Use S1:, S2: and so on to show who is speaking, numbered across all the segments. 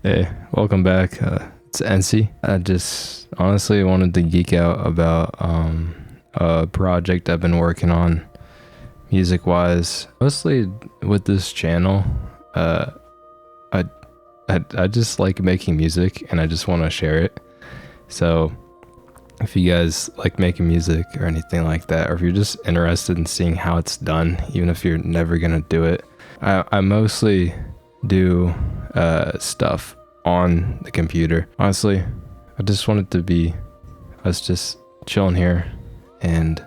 S1: Hey, welcome back. It's Ency. I just honestly wanted to geek out about a project I've been working on music-wise. Mostly with this channel, I just like making music and I just want to share it. So if you guys like making music or anything like that, or if you're just interested in seeing how it's done, even if you're never gonna do it, I mostly do stuff on the computer. Honestly, I just want it to be us just chilling here and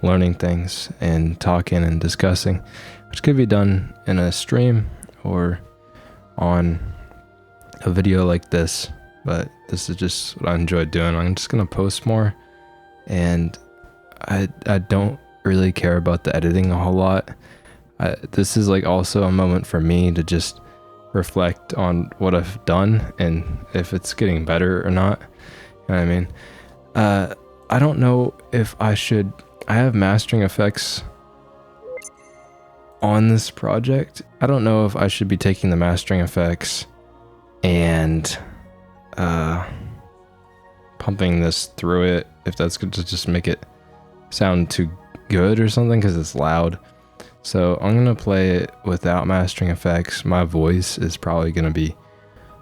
S1: learning things and talking and discussing, which could be done in a stream or on a video like this, but this is just what I enjoy doing. I'm just gonna post more, and I don't really care about the editing a whole lot. This is like also a moment for me to just reflect on what I've done and if it's getting better or not. You know what I mean? I don't know if I have mastering effects on this project. I don't know if I should be taking the mastering effects and pumping this through it, if that's good to just make it sound too good or something, because it's loud. So I'm gonna play it without mastering effects. My voice is probably gonna be,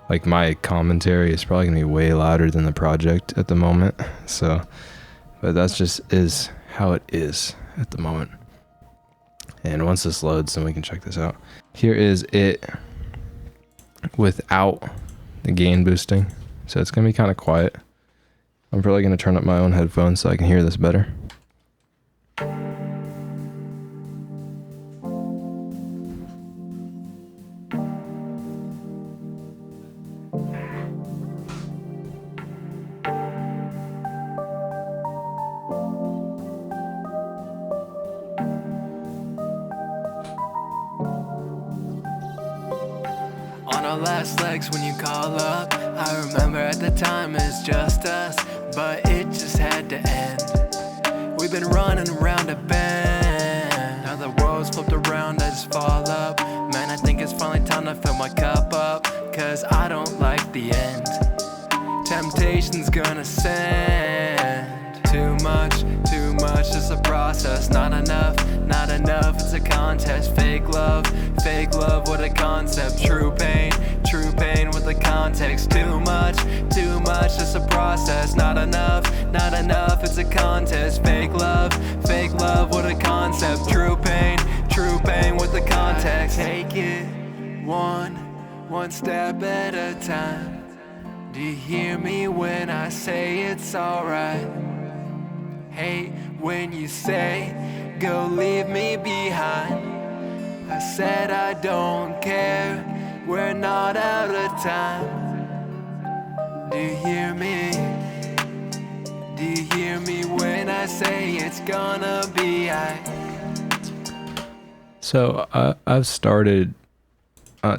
S1: like, my commentary is probably gonna be way louder than the project at the moment. So, but that's just is how it is at the moment. And once this loads, then we can check this out. Here is it without the gain boosting. So it's gonna be kind of quiet. I'm probably gonna turn up my own headphones so I can hear this better.
S2: On our last legs when you call up, I remember at the time it's just us, but it just had to end. We've been running around a bend. Now the world's flipped around, I just fall up. Man, I think it's finally time to fill my cup up, cause I don't like the end. Temptation's gonna send too much, it's a process. Not enough, it's a contest. Fake love, what a concept. True pain with the context. Too much, it's a process. Not enough, it's a contest. Fake love, what a concept. True pain with the context. Take it one step at a time. Do you hear me when I say it's alright? Hate when you say, go leave me behind. I said I don't care, we're not out of time. Do you hear me? Do you hear me when I say it's gonna be alright?
S1: So I've started,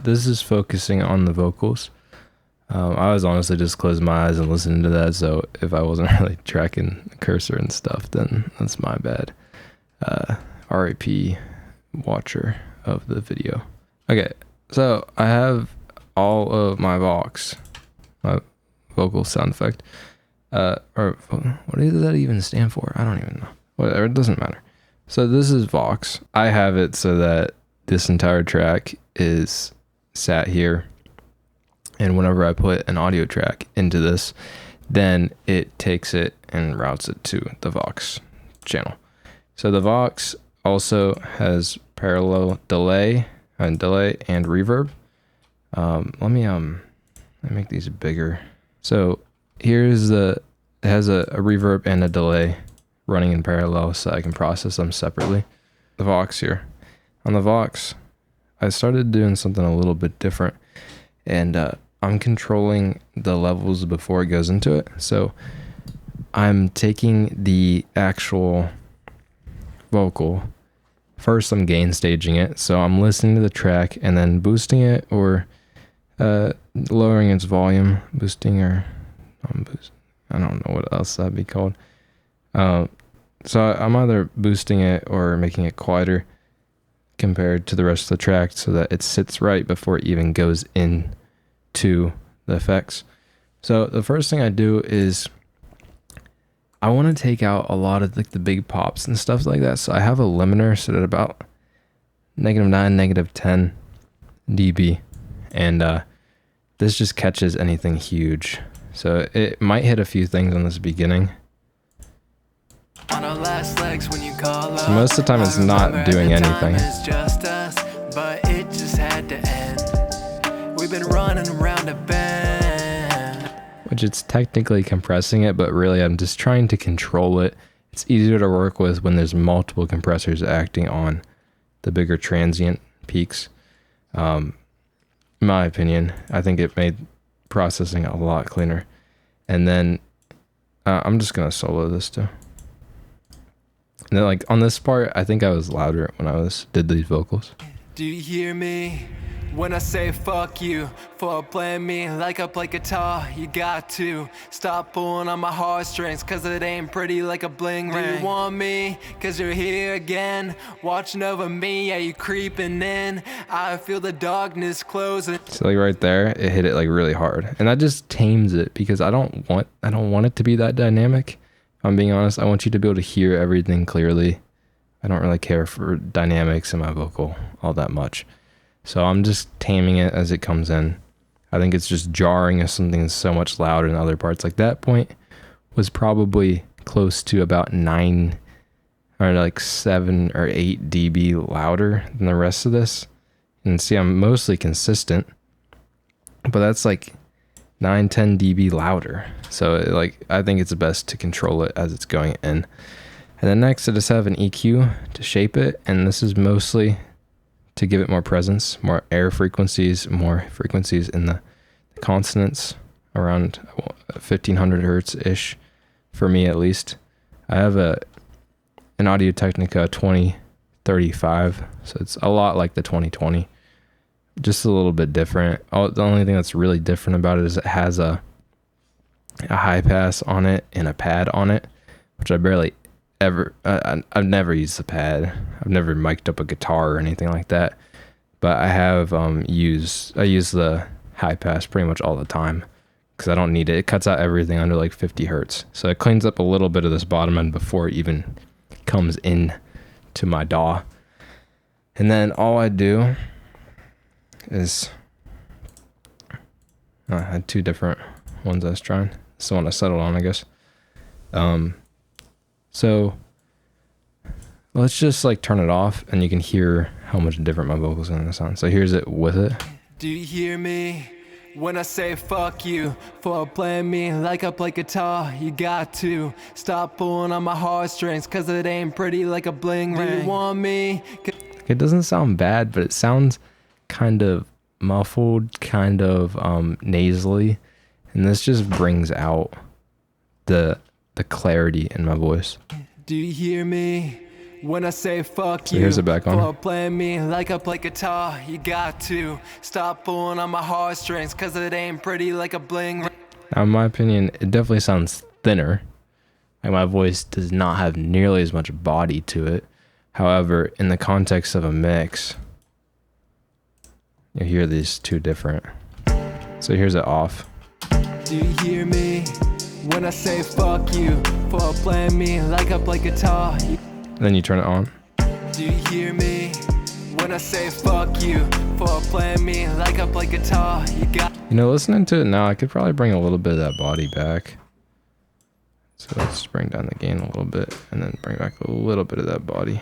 S1: this is focusing on the vocals. I was honestly just closing my eyes and listening to that, so if I wasn't really tracking the cursor and stuff, then that's my bad. RIP watcher of the video. Okay, so I have all of my Vox, my vocal sound effect. Or what does that even stand for? I don't even know. Whatever, it doesn't matter. So this is Vox. I have it so that this entire track is sat here. And whenever I put an audio track into this, then it takes it and routes it to the Vox channel. So the Vox also has parallel delay and reverb. Let me make these bigger. So here's it has a reverb and a delay running in parallel, so I can process them separately. The Vox here. On the Vox, I started doing something a little bit different, and I'm controlling the levels before it goes into it. So I'm taking the actual vocal. First, I'm gain staging it. So I'm listening to the track and then boosting it or lowering its volume, boosting or non-boost. I don't know what else that'd be called. So I'm either boosting it or making it quieter compared to the rest of the track so that it sits right before it even goes in to the effects. So the first thing I do is I want to take out a lot of like the big pops and stuff like that. So I have a limiter set at about -9, -10 dB, and this just catches anything huge. So it might hit a few things on this beginning.
S2: On our last legs when you call
S1: So most of the time it's not doing anything.
S2: It's just us, but it just had to end. We've been running around a bend.
S1: Which it's technically compressing it, but really I'm just trying to control it. It's easier to work with when there's multiple compressors acting on the bigger transient peaks. In my opinion, I think it made processing a lot cleaner. And then I'm just gonna solo this too. And then like on this part, I think I was louder when I did these vocals.
S2: Do you hear me when I say fuck you for playing me like I play guitar? You got to stop pulling on my heartstrings, cause it ain't pretty like a bling ring. Do you want me cause you're here again, watching over me? Yeah, you creeping in, I feel the darkness closing.
S1: So like right there, it hit it like really hard, and that just tames it because I don't want it to be that dynamic. If I'm being honest, I want you to be able to hear everything clearly. I don't really care for dynamics in my vocal all that much. So I'm just taming it as it comes in. I think it's just jarring if something's so much louder in other parts. Like that point was probably close to about 9 or like 7 or 8 dB louder than the rest of this. And see, I'm mostly consistent, but that's like 9-10 dB louder. So like I think it's best to control it as it's going in. And then next I just have an EQ to shape it, and this is mostly to give it more presence, more air frequencies, more frequencies in the consonants, around 1500 hertz ish for me at least. I have an Audio Technica 2035, so it's a lot like the 2020, just a little bit different. The only thing that's really different about it is it has a high pass on it and a pad on it, which I barely ever, I've never used the pad. I've never mic'd up a guitar or anything like that, but I have I use the high pass pretty much all the time because I don't need it. It cuts out everything under like 50 hertz. So it cleans up a little bit of this bottom end before it even comes in to my DAW. And then all I do is, I had 2 different ones I was trying. This is the one I settled on, I guess. So let's just like turn it off and you can hear how much different my vocals are gonna sound. So here's it with it.
S2: Do you hear me when I say fuck you for playing me like I play guitar? You got to stop pulling on my heartstrings, cause it ain't pretty like a bling ring. Do you want me?
S1: It doesn't sound bad, but it sounds kind of muffled, kind of nasally, and this just brings out the clarity in my voice.
S2: Do you hear me when I say fuck
S1: So
S2: you
S1: here's it back on.
S2: for playing me like I play guitar? You got to stop pulling on my heartstrings, cause it ain't pretty like a bling ring.
S1: Now, in my opinion, it definitely sounds thinner. Like my voice does not have nearly as much body to it. However, in the context of a mix, you hear these 2 different. So here's it off.
S2: Do you hear me when I say fuck you for playing me like I play guitar?
S1: Then you turn it on.
S2: Do you hear me when I say fuck you for playing me like I play guitar?
S1: You know, listening to it now, I could probably bring a little bit of that body back. So let's bring down the gain a little bit and then bring back a little bit of that body.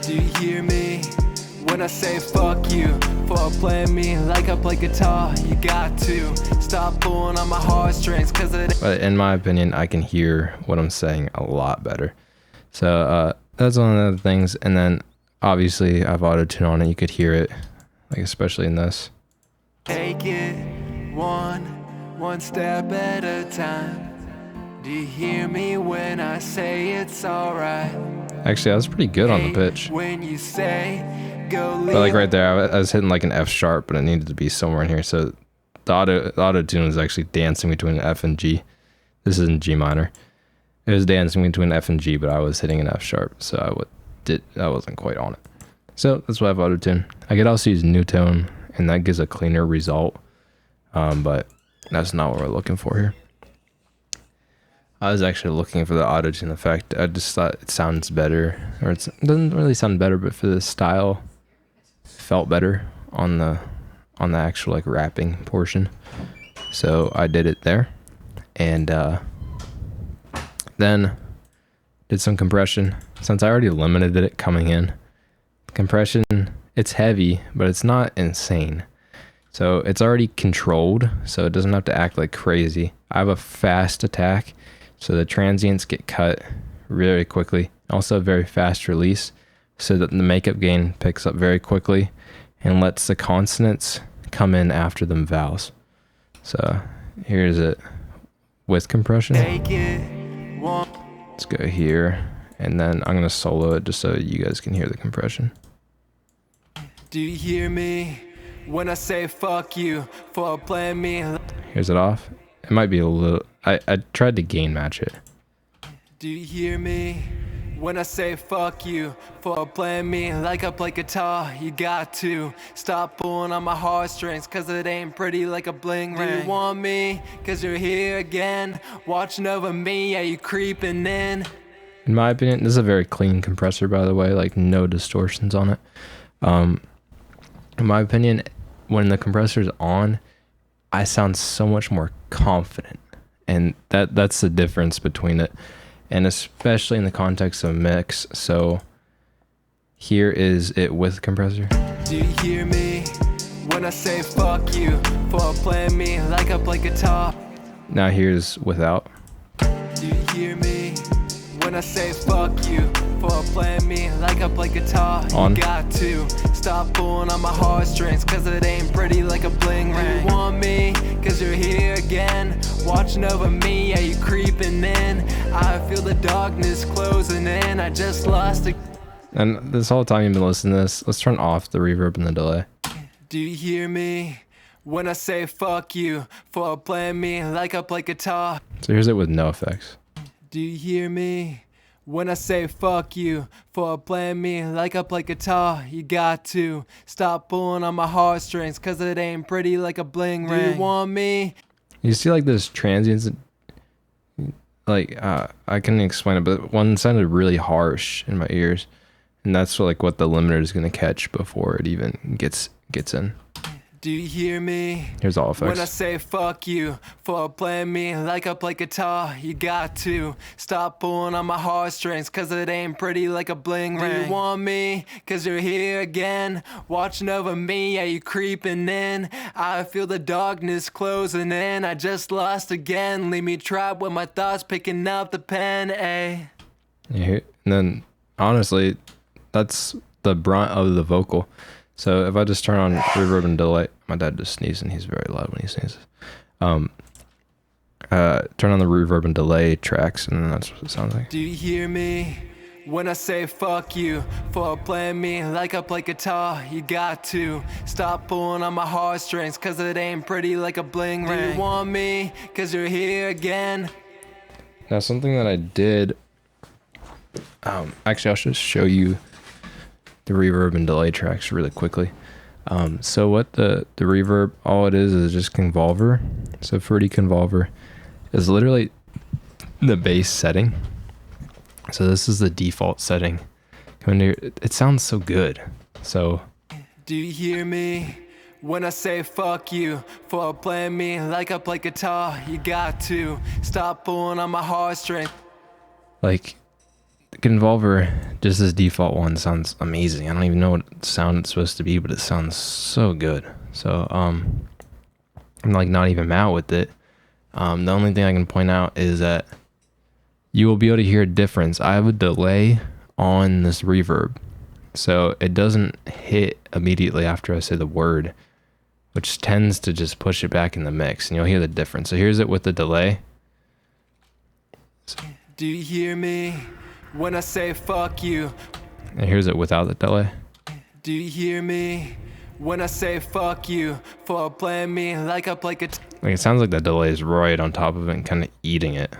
S2: Do you hear me when I say fuck you for playing me like I play guitar? You got to stop pulling on my heartstrings, cause it.
S1: But in my opinion, I can hear what I'm saying a lot better. So that's one of the things. And then obviously I have auto-tune on it. You could hear it, like especially in this.
S2: Take it one step at a time. Do you hear me when I say it's alright?
S1: Actually, I was pretty good on the pitch.
S2: When you say go,
S1: but like right there, I was hitting like an F sharp, but it needed to be somewhere in here. So the auto-tune was actually dancing between F and G. This is in G minor. It was dancing between F and G, but I was hitting an F sharp, so I wasn't quite on it. So that's why I have auto-tune. I could also use new tone, and that gives a cleaner result. But that's not what we're looking for here. I was actually looking for the auto-tune effect. I just thought it sounds better, or it doesn't really sound better, but for the style, it felt better on the actual like rapping portion. So I did it there, and then did some compression. Since I already limited it coming in, compression, it's heavy, but it's not insane. So it's already controlled, so it doesn't have to act like crazy. I have a fast attack, so the transients get cut very quickly. Also a very fast release, so that the makeup gain picks up very quickly and lets the consonants come in after them vowels. So here's it with compression. Let's go here, and then I'm gonna solo it just so you guys can hear the compression.
S2: Do you hear me when I say fuck you for playing me?
S1: Here's it off. It might be a little, I tried to gain match it.
S2: Do you hear me when I say fuck you for playing me like I play guitar? You got to stop pulling on my heartstrings, cause it ain't pretty like a bling ring. Do you want me cause you're here again, watching over me? Are you creeping in?
S1: In my opinion, this is a very clean compressor, by the way, like no distortions on it. In my opinion, when the compressor's on, I sound so much more confident, and that's the difference between it, and especially in the context of mix. So here is it with compressor.
S2: Do you hear me when I say fuck you for playing me like I play guitar?
S1: Now here's without.
S2: Do you hear me when I say fuck you for playing me like I play guitar?
S1: On.
S2: You got to stop pulling on my heartstrings, cause it ain't pretty like a bling ring. You want me cause you're here again, watching over me? Are you creeping in? I feel the darkness closing in. I just lost a...
S1: And this whole time you've been listening to this, let's turn off the reverb and the delay.
S2: Do you hear me when I say fuck you for playing me like I play guitar?
S1: So here's it with no effects.
S2: Do you hear me when I say fuck you for playing me like I play guitar? You got to stop pulling on my heartstrings, cause it ain't pretty like a bling ring. Do you want me?
S1: You see like this transients, like I couldn't explain it, but one sounded really harsh in my ears, and that's what the limiter is gonna catch before it even gets in.
S2: Do you hear me?
S1: Here's all effects.
S2: When I say fuck you for playing me like I play guitar? You got to stop pulling on my heartstrings, cause it ain't pretty like a bling ring. Do you want me cause you're here again, watching over me? Are you creeping in? I feel the darkness closing in. I just lost again. Leave me trapped with my thoughts picking up the pen, eh?
S1: Yeah, and then honestly, that's the brunt of the vocal. So if I just turn on reverb and delay, my dad just sneezed and he's very loud when he sneezes. Turn on the reverb and delay tracks, and then that's what it sounds like.
S2: Do you hear me when I say fuck you for playing me like I play guitar? You got to stop pulling on my heartstrings, cause it ain't pretty like a bling ring. Do you want me cause you're here again?
S1: Now something that I did, actually I'll just show you the reverb and delay tracks really quickly. So what the reverb, all it is just convolver. So Fruity Convolver is literally the bass setting. So this is the default setting. Coming here, it sounds so good. So
S2: do you hear me when I say fuck you for playing me like I play guitar? You got to stop pulling on my heartstrings.
S1: Like the Convolver, just this default one, sounds amazing. I don't even know what sound it's supposed to be, but it sounds so good. So I'm like not even mad with it. The only thing I can point out is that you will be able to hear a difference. I have a delay on this reverb, so it doesn't hit immediately after I say the word, which tends to just push it back in the mix, and you'll hear the difference. So here's it with the delay.
S2: Do you hear me when I say fuck you?
S1: And here's it without the delay.
S2: Do you hear me when I say fuck you for playing me like I play guitar?
S1: Like it sounds like the delay is right on top of it and kind of eating it.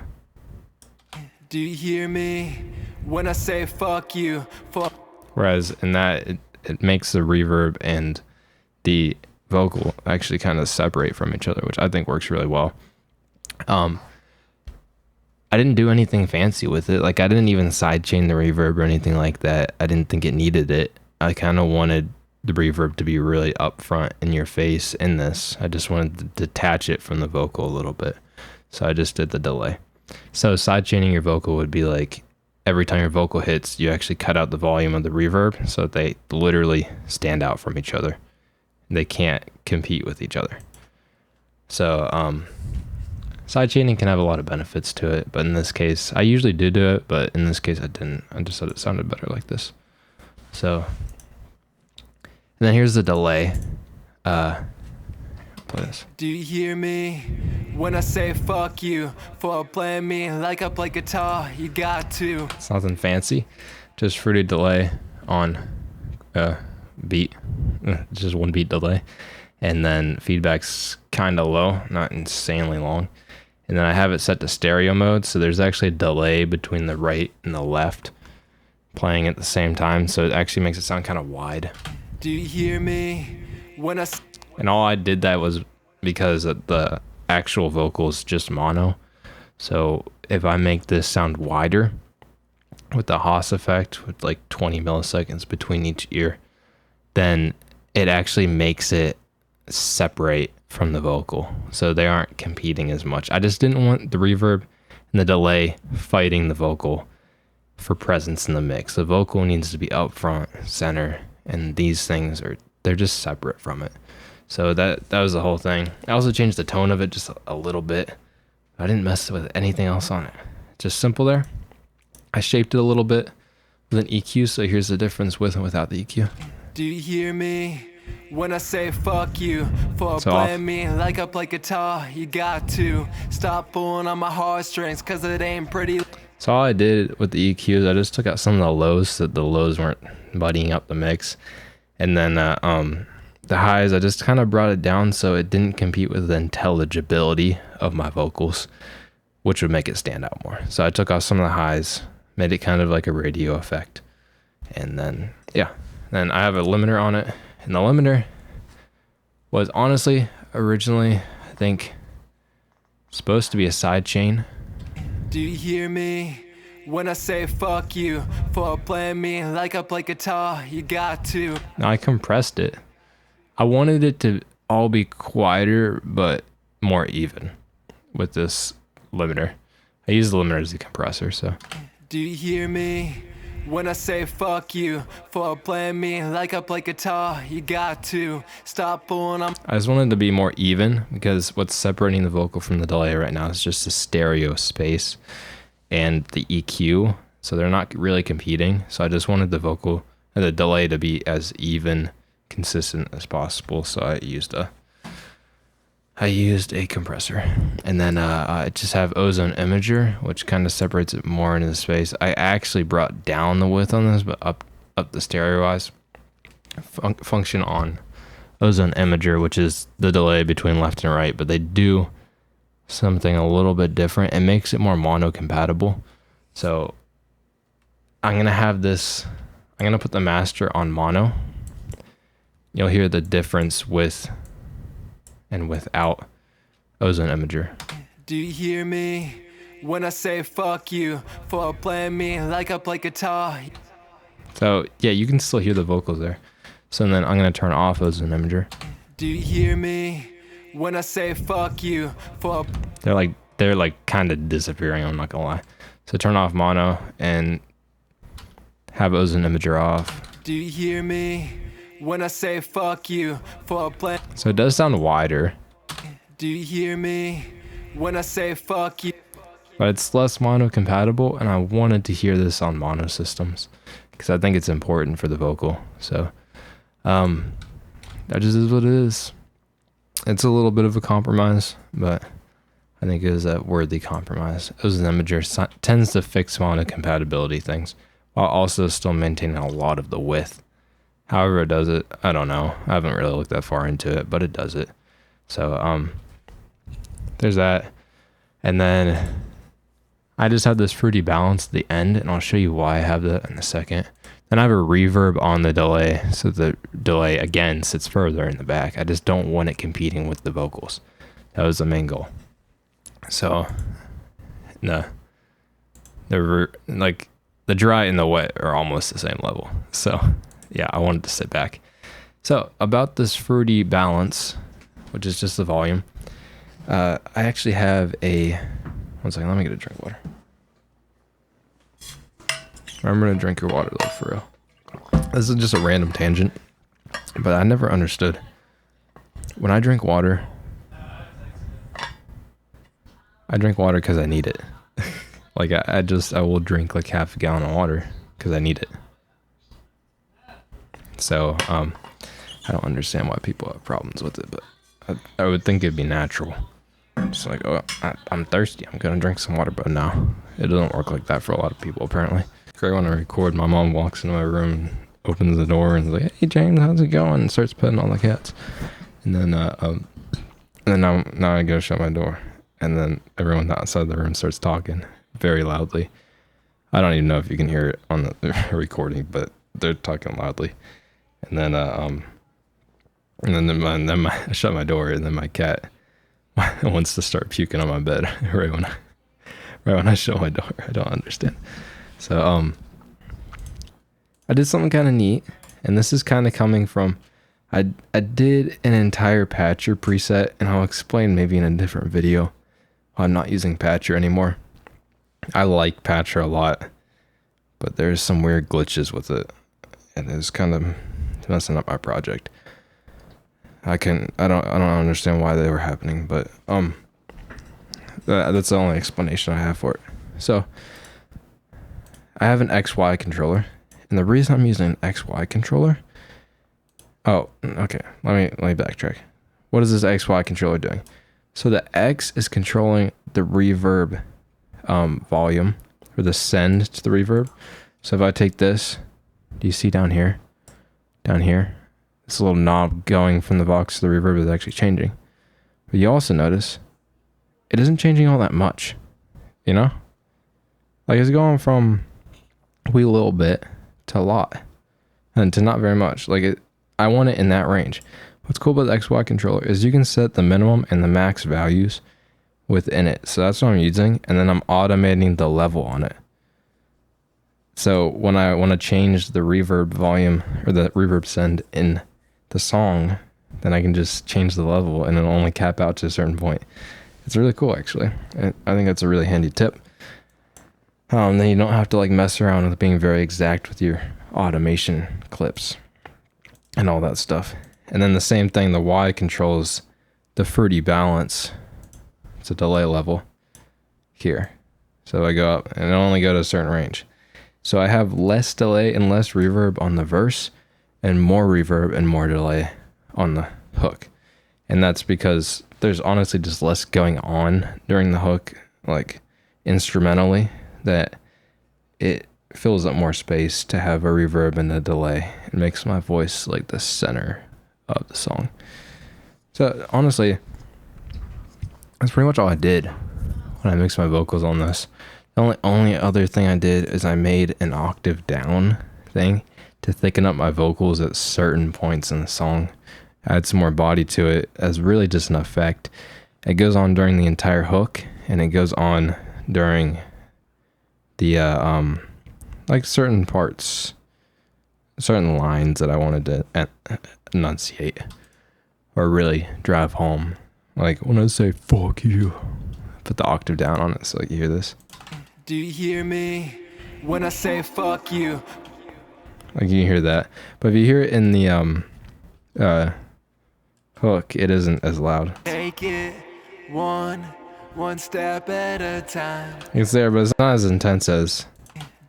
S2: Do you hear me when I say fuck you for...
S1: Whereas in that, it makes the reverb and the vocal actually kind of separate from each other, which I think works really well. I didn't do anything fancy with it. Like I didn't even sidechain the reverb or anything like that. I didn't think it needed it. I kind of wanted the reverb to be really upfront in your face in this. I just wanted to detach it from the vocal a little bit. So I just did the delay. So sidechaining your vocal would be like every time your vocal hits, you actually cut out the volume of the reverb so that they literally stand out from each other. They can't compete with each other. So sidechaining can have a lot of benefits to it, but in this case, I usually do it, but in this case I didn't. I just thought it sounded better like this. So, and then here's the delay. Play this.
S2: Do you hear me when I say fuck you for playing me like I play guitar? You got to.
S1: It's nothing fancy, just fruity delay on beat, just one beat delay, and then feedback's kind of low, not insanely long. And then I have it set to stereo mode, so there's actually a delay between the right and the left playing at the same time, so it actually makes it sound kind of wide.
S2: Do you hear me when I...
S1: And all I did that was because the actual vocal is just mono. So if I make this sound wider with the Haas effect with like 20 milliseconds between each ear, then it actually makes it separate from the vocal. So they aren't competing as much. I just didn't want the reverb and the delay fighting the vocal for presence in the mix. The vocal needs to be up front, center, and these things they're just separate from it. So that was the whole thing. I also changed the tone of it just a little bit. I didn't mess with anything else on it. Just simple there. I shaped it a little bit with an EQ, so here's the difference with and without the EQ.
S2: Do you hear me when I say fuck you for playing me like I play guitar? You got to stop pulling on my heartstrings, cause it ain't pretty.
S1: So all I did with the EQ is I just took out some of the lows so that the lows weren't muddying up the mix. And then the highs, I just kind of brought it down so it didn't compete with the intelligibility of my vocals, which would make it stand out more. So I took off some of the highs, made it kind of like a radio effect. And then, yeah, then I have a limiter on it. And the limiter was honestly, originally, I think, supposed to be a side chain.
S2: Do you hear me when I say fuck you for playing me like I play guitar? You got to.
S1: Now I compressed it. I wanted it to all be quieter, but more even with this limiter. I use the limiter as a compressor, so.
S2: Do you hear me when I say fuck you for playing me like I play guitar? You got to stop pulling on.
S1: I just wanted to be more even because what's separating the vocal from the delay right now is just the stereo space and the EQ. So they're not really competing. So I just wanted the vocal and the delay to be as even, consistent as possible. So I used a compressor, and then I just have Ozone Imager, which kind of separates it more into the space. I actually brought down the width on this, but up the stereo wise function on Ozone Imager, which is the delay between left and right, but they do something a little bit different. It makes it more mono compatible. So I'm gonna put the master on mono. You'll hear the difference with and without Ozone Imager.
S2: Do you hear me when I say fuck you for playing me like I play guitar?
S1: So yeah, you can still hear the vocals there. So then I'm gonna turn off Ozone Imager.
S2: Do you hear me when I say fuck you for...
S1: They're like kind of disappearing, I'm not gonna lie. So turn off mono and have Ozone Imager off.
S2: Do you hear me when I say fuck you for playing?
S1: So it does sound wider.
S2: Do you hear me when I say fuck you?
S1: But it's less mono compatible, and I wanted to hear this on mono systems because I think it's important for the vocal. So that just is what it is. It's a little bit of a compromise, but I think it is a worthy compromise. Ozone Imager tends to fix mono compatibility things while also still maintaining a lot of the width. However it does it, I don't know. I haven't really looked that far into it, but it does it. So there's that. And then I just have this fruity balance at the end, and I'll show you why I have that in a second. Then I have a reverb on the delay, so the delay again sits further in the back. I just don't want it competing with the vocals. That was the main goal. So, like the dry and the wet are almost the same level. So, yeah, I wanted to sit back. So, about this fruity balance, which is just the volume, I actually have a... One second, let me get a drink of water. Remember to drink your water though, for real. This is just a random tangent, but I never understood. When I drink water because I need it. Like I will drink like half a gallon of water because I need it. So I don't understand why people have problems with it, but I would think it'd be natural. Just like, oh, I'm thirsty, I'm gonna drink some water. But no, it doesn't work like that for a lot of people apparently. Right when I record, my mom walks into my room, opens the door, and is like, "Hey James, how's it going?" and starts petting all the cats. And then now I go shut my door, and then everyone outside the room starts talking very loudly. I don't even know if you can hear it on the recording, but they're talking loudly. And then I shut my door, and then my cat wants to start puking on my bed right when I shut my door. I don't understand. So I did something kind of neat, and this is kind of coming from I did an entire patcher preset, and I'll explain maybe in a different video why I'm not using patcher anymore. I like patcher a lot, but there's some weird glitches with it, and it's kind of messing up my project. I don't understand why they were happening, but that's the only explanation I have for it. So I have an XY controller, and the reason I'm using an XY controller... Oh, okay, let me backtrack. What is this XY controller doing? So the X is controlling the reverb volume, or the send to the reverb. So if I take this, do you see down here? Down here, this little knob going from the box to the reverb is actually changing. But you also notice it isn't changing all that much, you know? Like it's going from a wee little bit to a lot, and to not very much. I want it in that range. What's cool about the XY controller is you can set the minimum and the max values within it. So that's what I'm using, and then I'm automating the level on it. So when I want to change the reverb volume or the reverb send in the song, then I can just change the level, and it'll only cap out to a certain point. It's really cool, actually. I think that's a really handy tip. Then you don't have to like mess around with being very exact with your automation clips and all that stuff. And then the same thing, the Y controls the fruity balance. It's a delay level here. So I go up, and it'll only go to a certain range. So I have less delay and less reverb on the verse, and more reverb and more delay on the hook. And that's because there's honestly just less going on during the hook, like instrumentally, that it fills up more space to have a reverb and a delay. It makes my voice like the center of the song. So honestly, that's pretty much all I did when I mixed my vocals on this. The only other thing I did is I made an octave down thing to thicken up my vocals at certain points in the song. Add some more body to it as really just an effect. It goes on during the entire hook, and it goes on during the like certain parts, certain lines that I wanted to enunciate or really drive home. Like when I say fuck you, put the octave down on it so you hear this.
S2: Do you hear me when I say fuck you?
S1: Like you hear that. But if you hear it in the hook, it isn't as loud.
S2: Take it one step at a time.
S1: It's there, but it's not as intense as...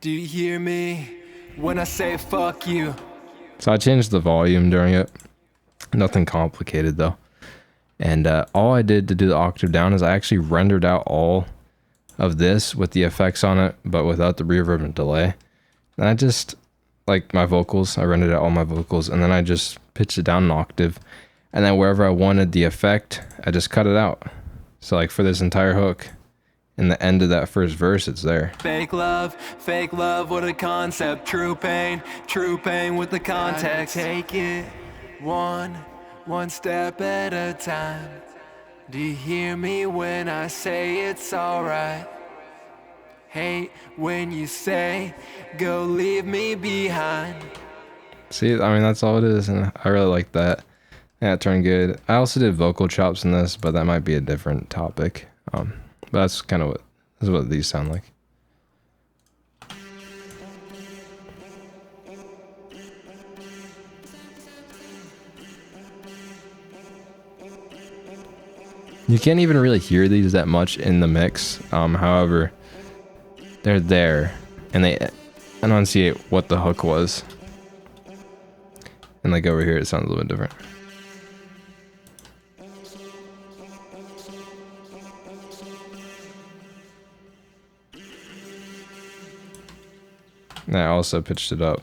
S2: Do you hear me when I say fuck you?
S1: So I changed the volume during it. Nothing complicated though. And all I did to do the octave down is I actually rendered out all of this with the effects on it, but without the reverb and delay. And I just, like my vocals, I rendered out all my vocals, and then I just pitched it down an octave. And then wherever I wanted the effect, I just cut it out. So like for this entire hook, in the end of that first verse, it's there.
S2: Fake love, what a concept. True pain with the context. Take it one step at a time. Do you hear me when I say it's alright? Hate when you say, go leave me behind.
S1: See, I mean, that's all it is, and I really like that. Yeah, it turned good. I also did vocal chops in this, but that might be a different topic. But that's kind of what these sound like. You can't even really hear these that much in the mix. However, they're there, and they enunciate what the hook was. And like over here, it sounds a little bit different. And I also pitched it up.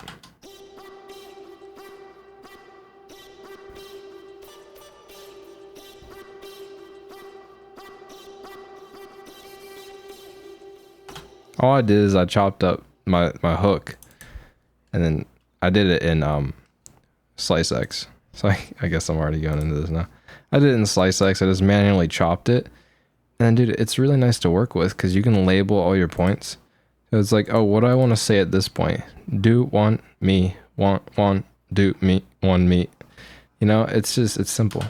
S1: All I did is I chopped up my hook, and then I did it in Slice X. So I guess I'm already going into this now. I did it in Slice X. I just manually chopped it, and dude, it's really nice to work with because you can label all your points. So it's like, oh, what do I want to say at this point? Do, want, me, want, do, me, want, me. You know, it's simple.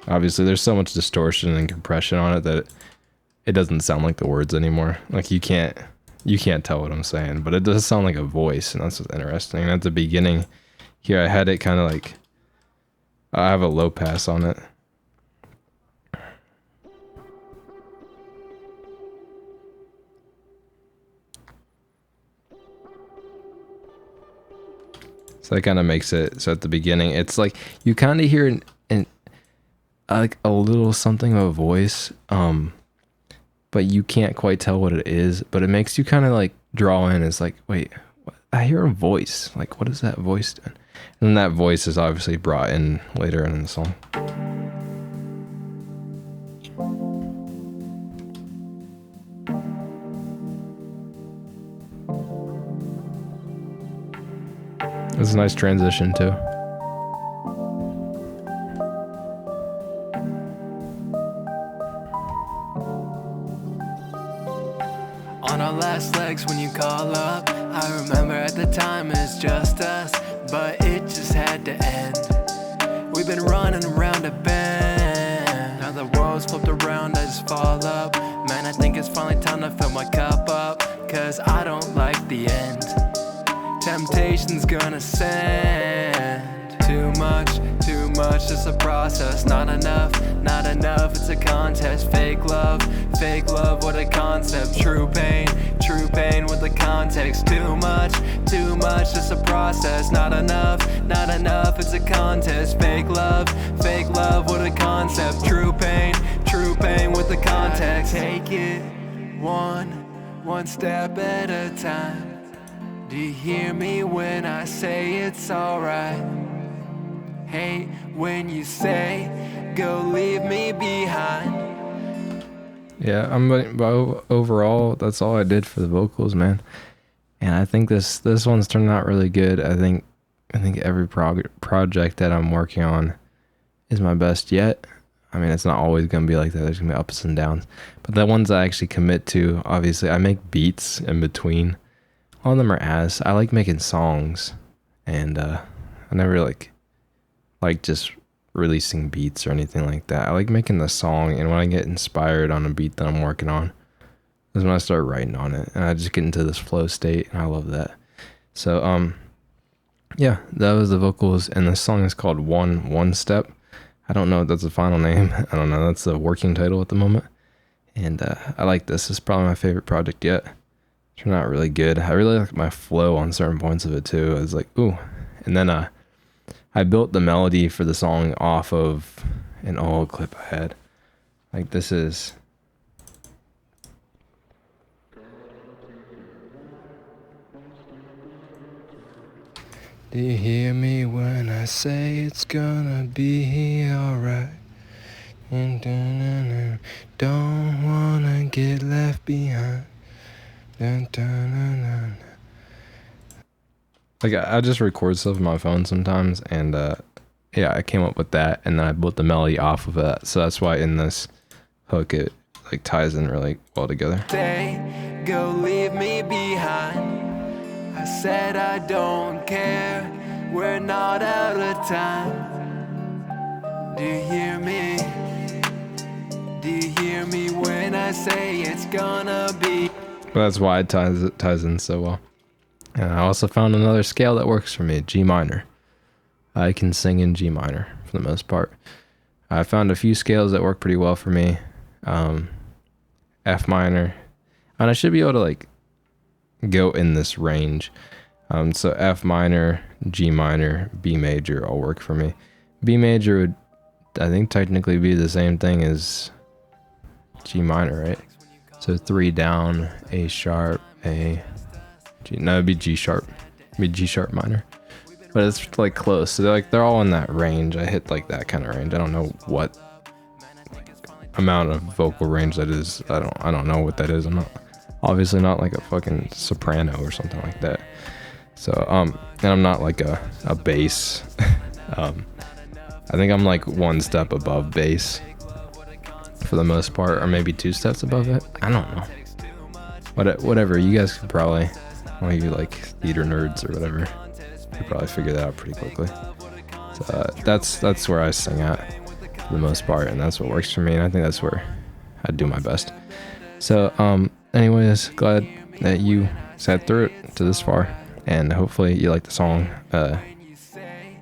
S1: Obviously, there's so much distortion and compression on it that it doesn't sound like the words anymore. Like you can't tell what I'm saying, but it does sound like a voice, and that's what's interesting. And at the beginning here, I had it kind of like, I have a low pass on it. So that kind of makes it so at the beginning, it's like you kind of hear like a little something of a voice, but you can't quite tell what it is, but it makes you kind of like draw in. It's like, wait, what? I hear a voice. Like, what is that voice doing? And then that voice is obviously brought in later in the song. It's a nice transition too.
S2: On our last legs when you call up, I remember at the time it's just us, but it just had to end. We've been running around a bend. Now the world's flipped around, I just fall up. Man, I think it's finally time to fill my cup up, cause I don't like the end. Temptation's gonna send too much, just a process. Not enough, it's a contest. Fake love, what a concept. True pain with the context. Too much, just a process. Not enough, it's a contest. Fake love, what a concept. True pain with the context. Take it one step at a time. Do you hear me when I say it's alright? Hate when you say, go leave me behind.
S1: Yeah, but overall, that's all I did for the vocals, man. And I think this one's turned out really good. I think every project that I'm working on is my best yet. I mean, it's not always gonna be like that. There's gonna be ups and downs. But the ones I actually commit to, obviously, I make beats in between. All of them are ass. I like making songs, and I never like just releasing beats or anything like that. I like making the song, and when I get inspired on a beat that I'm working on, is when I start writing on it, and I just get into this flow state, and I love that. So yeah, that was the vocals, and the song is called One Step. I don't know if that's the final name. I don't know. That's the working title at the moment, and I like this. It's probably my favorite project yet. Turned out really good. I really like my flow on certain points of it too. I was like, ooh. And then I built the melody for the song off of an old clip I had. Like this is. Do you hear me when I say it's gonna be alright? Don't wanna get left behind. Like I just record stuff on my phone sometimes, and yeah, I came up with that, and then I built the melody off of that. So that's why in this hook it like ties in really well together.
S2: Say, go leave me behind. I said I don't care. We're not out of time. Do you hear me? Do you hear me when I say it's gonna be?
S1: That's why it ties in so well. And I also found another scale that works for me, G minor. I can sing in G minor for the most part. I found a few scales that work pretty well for me. F minor, and I should be able to like go in this range. So F minor, G minor, B major all work for me. B major would, I think, technically be the same thing as G minor, right? So 3 down, A sharp, A, G. No, it'd be G sharp. It'd be G sharp minor. But it's like close. So they're all in that range. I hit like that kind of range. I don't know what amount of vocal range that is. I don't know what that is. I'm not obviously not like a fucking soprano or something like that. So and I'm not like a bass. I think I'm like 1 step above bass for the most part, or maybe 2 steps above it. I don't know. Whatever. You guys could probably, well, you like theater nerds or whatever, you could probably figure that out pretty quickly. So that's where I sing at for the most part, and that's what works for me, and I think that's where I do my best. So anyways, glad that you sat through it to this far, and hopefully you like the song.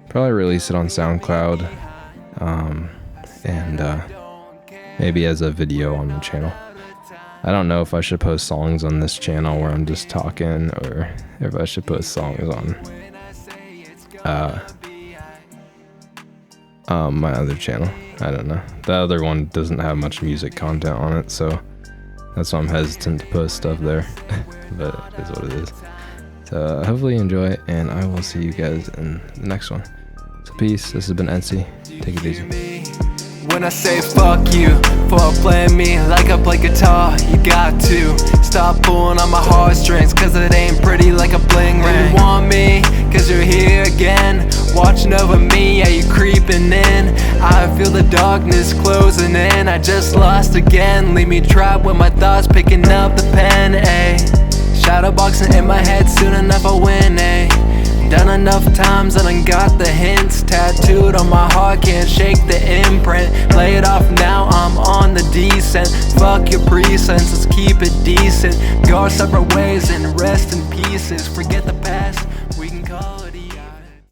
S1: Probably release it on SoundCloud, and maybe as a video on the channel. I don't know if I should post songs on this channel where I'm just talking, or if I should post songs on my other channel. I don't know. The other one doesn't have much music content on it, so that's why I'm hesitant to post stuff there. But it is what it is. So hopefully you enjoy it, and I will see you guys in the next one. So peace. This has been Ency. Take it easy.
S2: When I say fuck you for playing me like I play guitar, you got to stop pulling on my heartstrings, cause it ain't pretty like a bling ring. You want me cause you're here again, watching over me, yeah, you creeping in. I feel the darkness closing in, I just lost again. Leave me trapped with my thoughts picking up the pen, ayy. Shadowboxing in my head, soon enough I'll win, ayy. Done enough times and I got the hints tattooed on my heart, can't shake the imprint. Lay it off now, I'm on the descent. Fuck your pretense, let's keep it decent. Go our separate ways and rest in pieces. Forget the past.